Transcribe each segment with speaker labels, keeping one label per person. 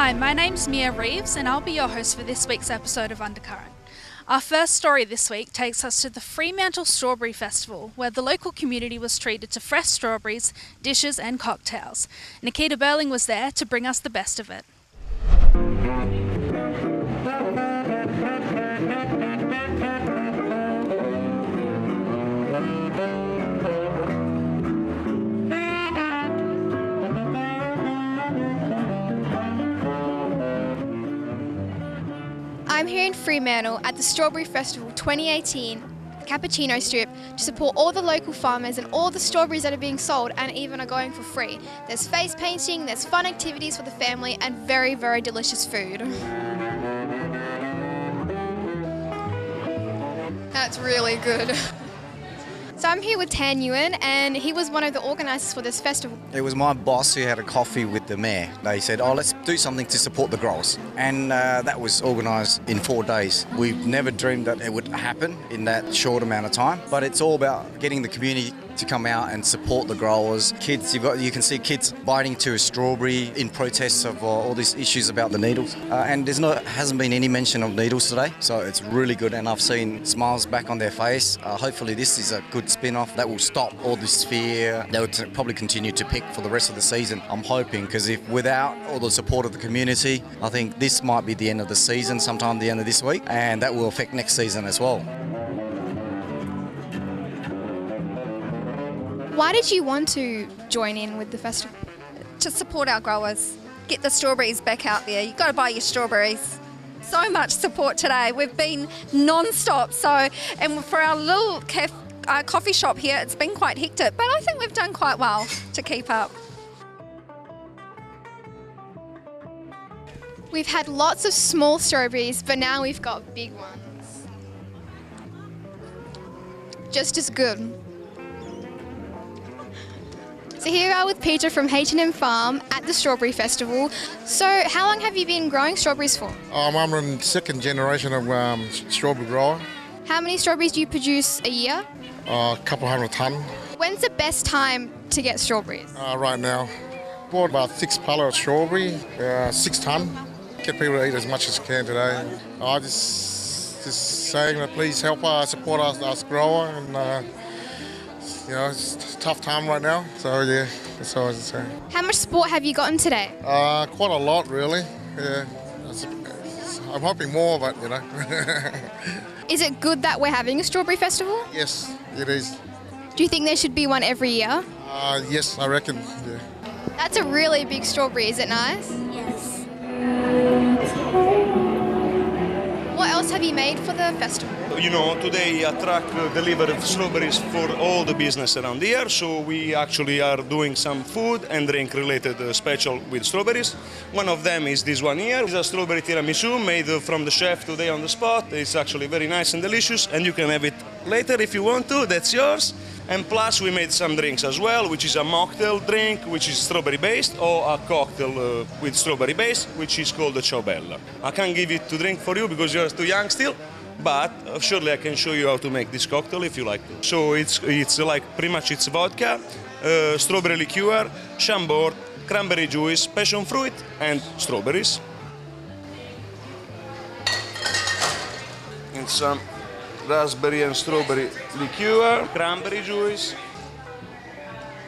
Speaker 1: Hi, my name's Mia Reeves and I'll be your host for this week's episode of Undercurrent. Our first story this week takes us to the Fremantle Strawberry Festival, where the local community was treated to fresh strawberries, dishes and cocktails. Nikita Burling was there to bring us the best of it.
Speaker 2: I'm here in Fremantle at the Strawberry Festival 2018 Cappuccino Strip to support all the local farmers and all the strawberries that are being sold and even are going for free. There's face painting, there's fun activities for the family and very, very delicious food. That's really good. So I'm here with Tan Ewan and he was one of the organisers for this festival.
Speaker 3: It was my boss who had a coffee with the mayor. They said, let's do something to support the growers. And that was organised in 4 days. We've never dreamed that it would happen in that short amount of time. But it's all about getting the community to come out and support the growers. Kids, you can see kids biting to a strawberry in protest of all these issues about the needles. And hasn't been any mention of needles today. So it's really good and I've seen smiles back on their face. Hopefully this is a good spin-off that will stop all this fear. They'll probably continue to pick for the rest of the season, I'm hoping, because if without all the support of the community, I think this might be the end of the season, sometime the end of this week, and that will affect next season as well.
Speaker 2: Why did you want to join in with the festival?
Speaker 4: To support our growers, get the strawberries back out there. You've got to buy your strawberries. So much support today. We've been non-stop. And for our little coffee shop here, it's been quite hectic, but I think we've done quite well to keep up.
Speaker 2: We've had lots of small strawberries, but now we've got big ones. Just as good. So here we are with Peter from H&M Farm at the Strawberry Festival. So how long have you been growing strawberries for?
Speaker 5: I'm in second generation of strawberry grower.
Speaker 2: How many strawberries do you produce a year?
Speaker 5: A couple hundred tonne.
Speaker 2: When's the best time to get strawberries?
Speaker 5: Right now. Bought about 6 pallets of strawberry, 6 tonne. Get people to eat as much as can today. I just saying that please help support us grower and it's a tough time right now. So yeah, that's all I was saying.
Speaker 2: How much support have you gotten today?
Speaker 5: Quite a lot really. Yeah. I'm hoping more, but
Speaker 2: Is it good that we're having a strawberry festival?
Speaker 5: Yes, it is.
Speaker 2: Do you think there should be one every year?
Speaker 5: Yes, I reckon, yeah.
Speaker 2: That's a really big strawberry, is it nice?
Speaker 4: Yes.
Speaker 2: What else have you made for the festival?
Speaker 6: Today a truck delivered strawberries for all the business around here, so we actually are doing some food and drink related special with strawberries. One of them is this one here. It's a strawberry tiramisu made from the chef today on the spot. It's actually very nice and delicious, and you can have it later if you want to, that's yours. And plus we made some drinks as well, which is a mocktail drink, which is strawberry based, or a cocktail with strawberry base, which is called the Ciao Bella. I can't give it to drink for you because you're too young still, but surely I can show you how to make this cocktail if you like to. So it's like pretty much it's vodka, strawberry liqueur, chambord, cranberry juice, passion fruit and strawberries. And some raspberry and strawberry liqueur, cranberry juice,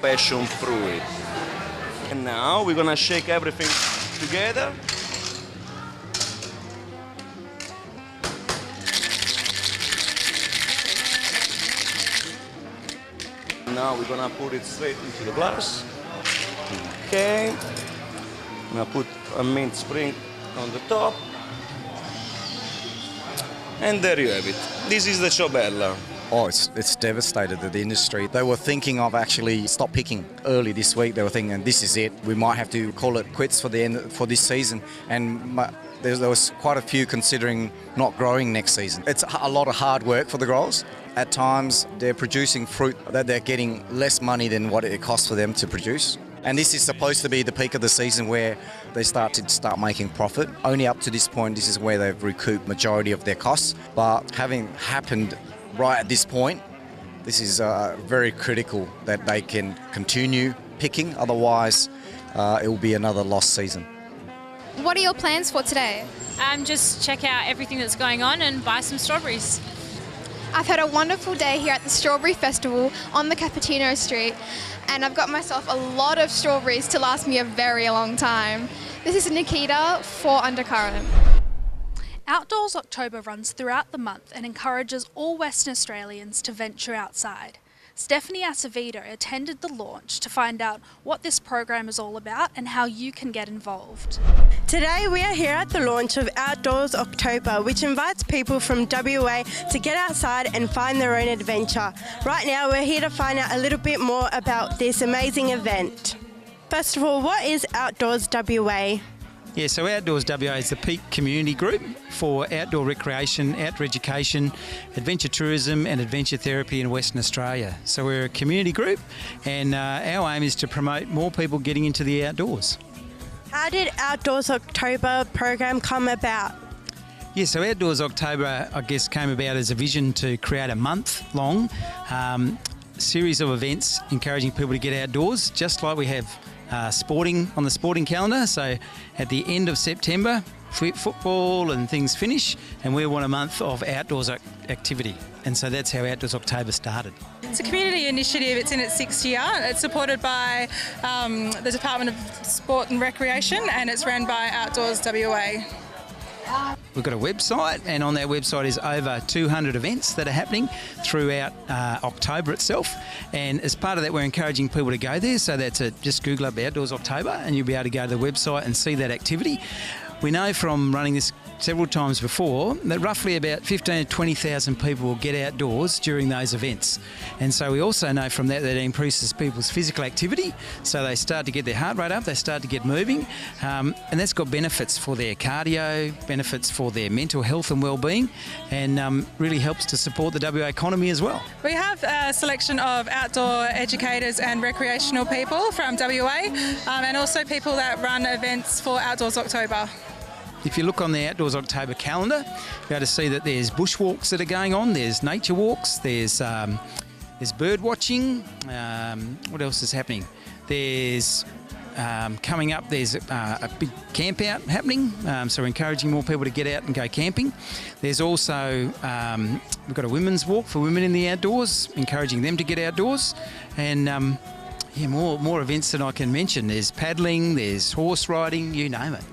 Speaker 6: passion fruit. And now we're gonna shake everything together. Now we're gonna put it straight into the glass. Okay. I'm gonna put a mint spring on the top. And there you have it. This is the Ciao Bella.
Speaker 3: It's devastated the industry. They were thinking of actually stop picking early this week. They were thinking, this is it. We might have to call it quits for this season. And there was quite a few considering not growing next season. It's a lot of hard work for the growers. At times, they're producing fruit that they're getting less money than what it costs for them to produce. And this is supposed to be the peak of the season where they start making profit. Only up to this point, this is where they've recouped majority of their costs. But having happened right at this point, this is very critical that they can continue picking. Otherwise, it will be another lost season.
Speaker 2: What are your plans for today?
Speaker 7: Just check out everything that's going on and buy some strawberries.
Speaker 2: I've had a wonderful day here at the Strawberry Festival on the Cappuccino Street, and I've got myself a lot of strawberries to last me a very long time. This is Nikita for Undercurrent.
Speaker 1: Outdoors October runs throughout the month and encourages all Western Australians to venture outside. Stephanie Acevedo attended the launch to find out what this program is all about and how you can get involved.
Speaker 8: Today we are here at the launch of Outdoors October, which invites people from WA to get outside and find their own adventure. Right now we're here to find out a little bit more about this amazing event. First of all, what is Outdoors WA?
Speaker 9: Yeah, so Outdoors WA is the peak community group for outdoor recreation, outdoor education, adventure tourism and adventure therapy in Western Australia. So we're a community group and our aim is to promote more people getting into the outdoors.
Speaker 8: How did Outdoors October program come about?
Speaker 9: Yeah, so Outdoors October, I guess, came about as a vision to create a month-long series of events encouraging people to get outdoors, just like we have sporting on the sporting calendar. So at the end of September, football and things finish, and we want a month of outdoors activity. And so that's how Outdoors October started.
Speaker 10: It's a community initiative. It's in its 6th year. It's supported by the Department of Sport and Recreation, and it's run by Outdoors WA.
Speaker 9: We've got a website, and on that website is over 200 events that are happening throughout October itself. And as part of that, we're encouraging people to go there. So that's just Google up Outdoors October and you'll be able to go to the website and see that activity. We know from running this several times before that roughly about 15,000 to 20,000 people will get outdoors during those events. And so we also know from that it increases people's physical activity, so they start to get their heart rate up, they start to get moving, and that's got benefits for their cardio, benefits for their mental health and well-being, and really helps to support the WA economy as well.
Speaker 10: We have a selection of outdoor educators and recreational people from WA, and also people that run events for Outdoors October.
Speaker 9: If you look on the Outdoors October calendar, you're able to see that there's bushwalks that are going on, there's nature walks, there's bird watching. What else is happening? There's coming up, there's a big camp out happening, so we're encouraging more people to get out and go camping. There's also, we've got a women's walk for women in the outdoors, encouraging them to get outdoors. And more events than I can mention. There's paddling, there's horse riding, you name it.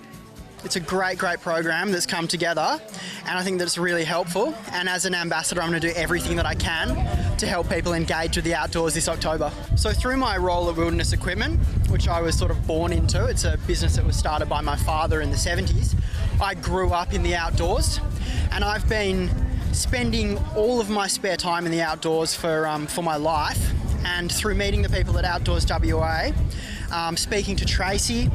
Speaker 11: It's a great program that's come together, and I think that it's really helpful. And as an ambassador, I'm going to do everything that I can to help people engage with the outdoors this October. So through my role at Wilderness Equipment, which I was sort of born into, it's a business that was started by my father in the 70s. I grew up in the outdoors, and I've been spending all of my spare time in the outdoors for my life. And through meeting the people at Outdoors WA, speaking to Tracy,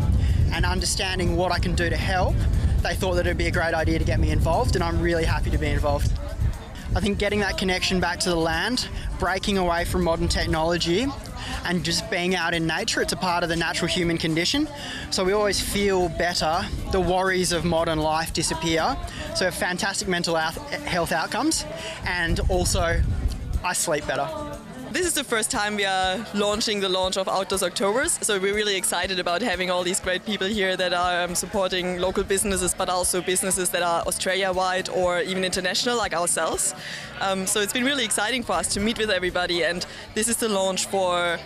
Speaker 11: and understanding what I can do to help, they thought that it'd be a great idea to get me involved, and I'm really happy to be involved. I think getting that connection back to the land, breaking away from modern technology, and just being out in nature, it's a part of the natural human condition. So we always feel better, the worries of modern life disappear, so fantastic mental health outcomes, and also I sleep better.
Speaker 12: This is the first time we are launching the launch of Outdoors Octobers, so we're really excited about having all these great people here that are supporting local businesses, but also businesses that are Australia-wide or even international, like ourselves. So it's been really exciting for us to meet with everybody, and this is the launch for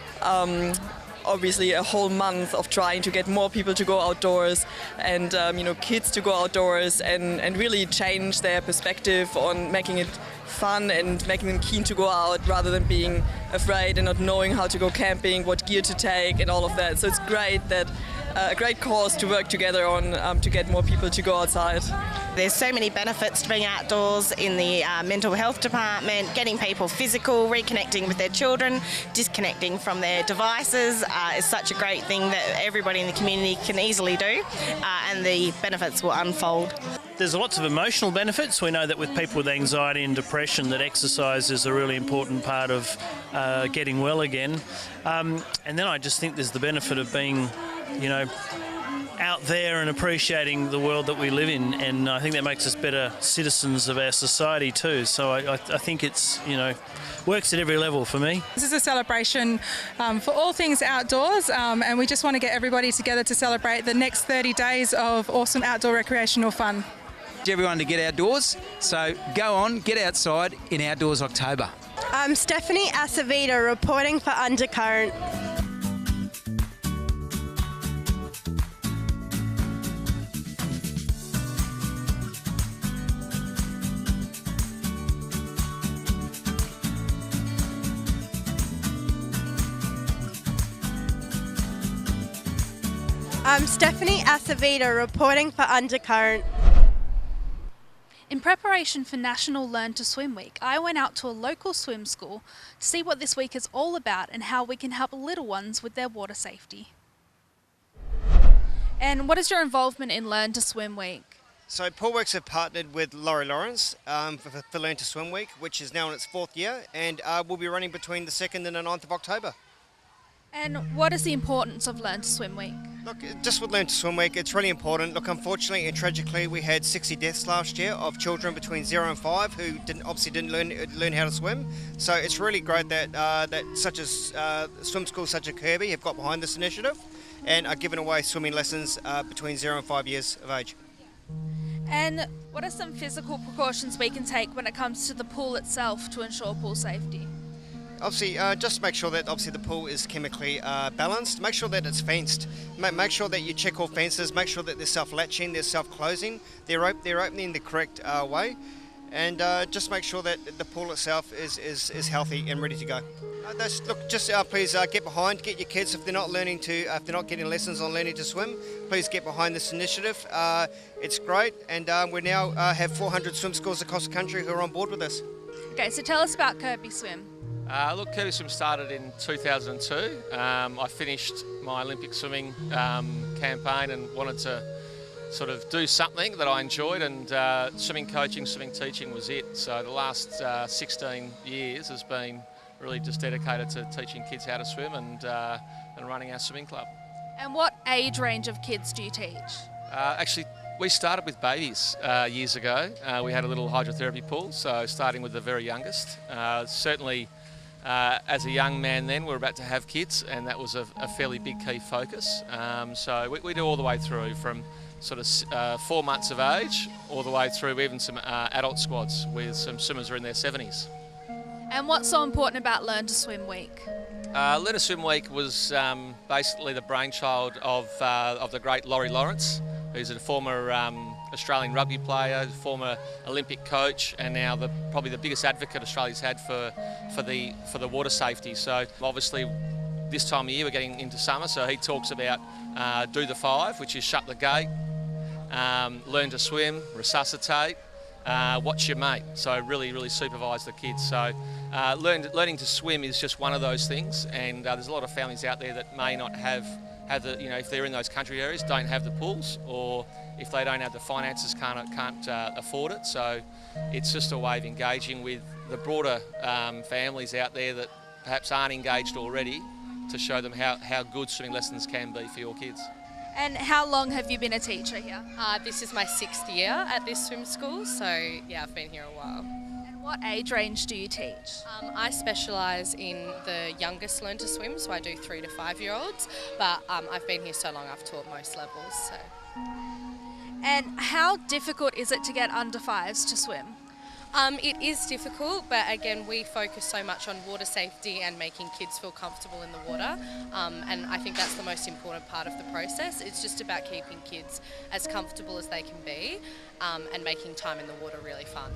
Speaker 12: obviously a whole month of trying to get more people to go outdoors and kids to go outdoors and really change their perspective on making it fun and making them keen to go out rather than being afraid and not knowing how to go camping, what gear to take and all of that. So it's great that a great cause to work together on to get more people to go outside.
Speaker 13: There's so many benefits to being outdoors in the mental health department, getting people physical, reconnecting with their children, disconnecting from their devices is such a great thing that everybody in the community can easily do, and the benefits will unfold.
Speaker 14: There's lots of emotional benefits. We know that with people with anxiety and depression that exercise is a really important part of getting well again. And then I just think there's the benefit of being, out there and appreciating the world that we live in, and I think that makes us better citizens of our society too. So I think it's, works at every level for me.
Speaker 10: This is a celebration for all things outdoors, and we just want to get everybody together to celebrate the next 30 days of awesome outdoor recreational fun.
Speaker 9: Everyone to get outdoors, so go on, get outside in Outdoors October.
Speaker 8: I'm Stephanie Acevita reporting for Undercurrent. I'm Stephanie Acevita reporting for Undercurrent.
Speaker 1: In preparation for National Learn to Swim Week, I went out to a local swim school to see what this week is all about and how we can help little ones with their water safety. And what is your involvement in Learn to Swim Week?
Speaker 15: So Poolworks have partnered with Laurie Lawrence for Learn to Swim Week, which is now in its 4th year, and will be running between the 2nd and the 9th of October.
Speaker 1: And what is the importance of Learn to Swim Week?
Speaker 15: Look, just with Learn to Swim Week, it's really important. Look, unfortunately and tragically, we had 60 deaths last year of children between 0 and 5 who didn't learn how to swim. So it's really great that swim schools such as Kirby have got behind this initiative and are giving away swimming lessons between 0 and 5 years of age.
Speaker 1: And what are some physical precautions we can take when it comes to the pool itself to ensure pool safety?
Speaker 15: Obviously, just make sure that the pool is chemically balanced. Make sure that it's fenced. Make sure that you check all fences. Make sure that they're self-latching, they're self-closing, they're opening the correct way, and just make sure that the pool itself is healthy and ready to go. Please get behind, get your kids if they're not getting lessons on learning to swim. Please get behind this initiative. It's great, and we now have 400 swim schools across the country who are on board with this.
Speaker 1: Okay, so tell us about Kirby Swim.
Speaker 16: Look, Kirby Swim started in 2002. I finished my Olympic swimming campaign and wanted to sort of do something that I enjoyed, and swimming coaching, swimming teaching was it. So the last 16 years has been really just dedicated to teaching kids how to swim and running our swimming club.
Speaker 1: And what age range of kids do you teach?
Speaker 16: Actually, we started with babies years ago. We had a little hydrotherapy pool, so starting with the very youngest. Certainly, as a young man then, we were about to have kids, and that was a fairly big key focus. So we do all the way through from sort of 4 months of age all the way through even some adult squads with some swimmers who are in their 70s.
Speaker 1: And what's so important about Learn to Swim Week?
Speaker 16: Learn to Swim Week was basically the brainchild of the great Laurie Lawrence, who's a former Australian rugby player, former Olympic coach, and now probably the biggest advocate Australia's had for the water safety. So obviously this time of year we're getting into summer, so he talks about do the 5, which is shut the gate, learn to swim, resuscitate, watch your mate. So really supervise the kids. So learning to swim is just one of those things, and there's a lot of families out there that may not have the, if they're in those country areas, don't have the pools, or if they don't have the finances, can't afford it. So it's just a way of engaging with the broader families out there that perhaps aren't engaged already, to show them how good swimming lessons can be for your kids.
Speaker 1: And how long have you been a teacher here?
Speaker 17: This is my 6th year at this swim school, so yeah, I've been here a while.
Speaker 1: And what age range do you teach?
Speaker 17: I specialise in the youngest learn to swim, so I do 3 to 5 year olds, but I've been here so long I've taught most levels. So.
Speaker 1: And how difficult is it to get under 5s to swim?
Speaker 17: It is difficult, but again, we focus so much on water safety and making kids feel comfortable in the water, and I think that's the most important part of the process. It's just about keeping kids as comfortable as they can be and making time in the water really fun.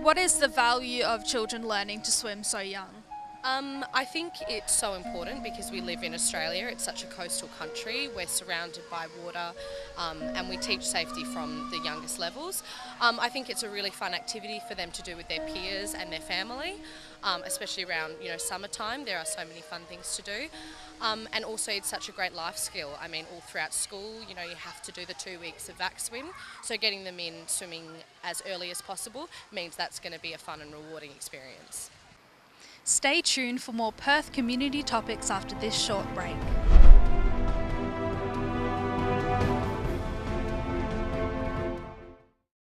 Speaker 1: What is the value of children learning to swim so young?
Speaker 17: I think it's so important because we live in Australia. It's such a coastal country. We're surrounded by water, and we teach safety from the youngest levels. I think it's a really fun activity for them to do with their peers and their family, especially around summertime. There are so many fun things to do, and also it's such a great life skill. I mean, all throughout school, you have to do the 2 weeks of vac swim, so getting them in swimming as early as possible means that's going to be a fun and rewarding experience.
Speaker 1: Stay tuned for more Perth community topics after this short break.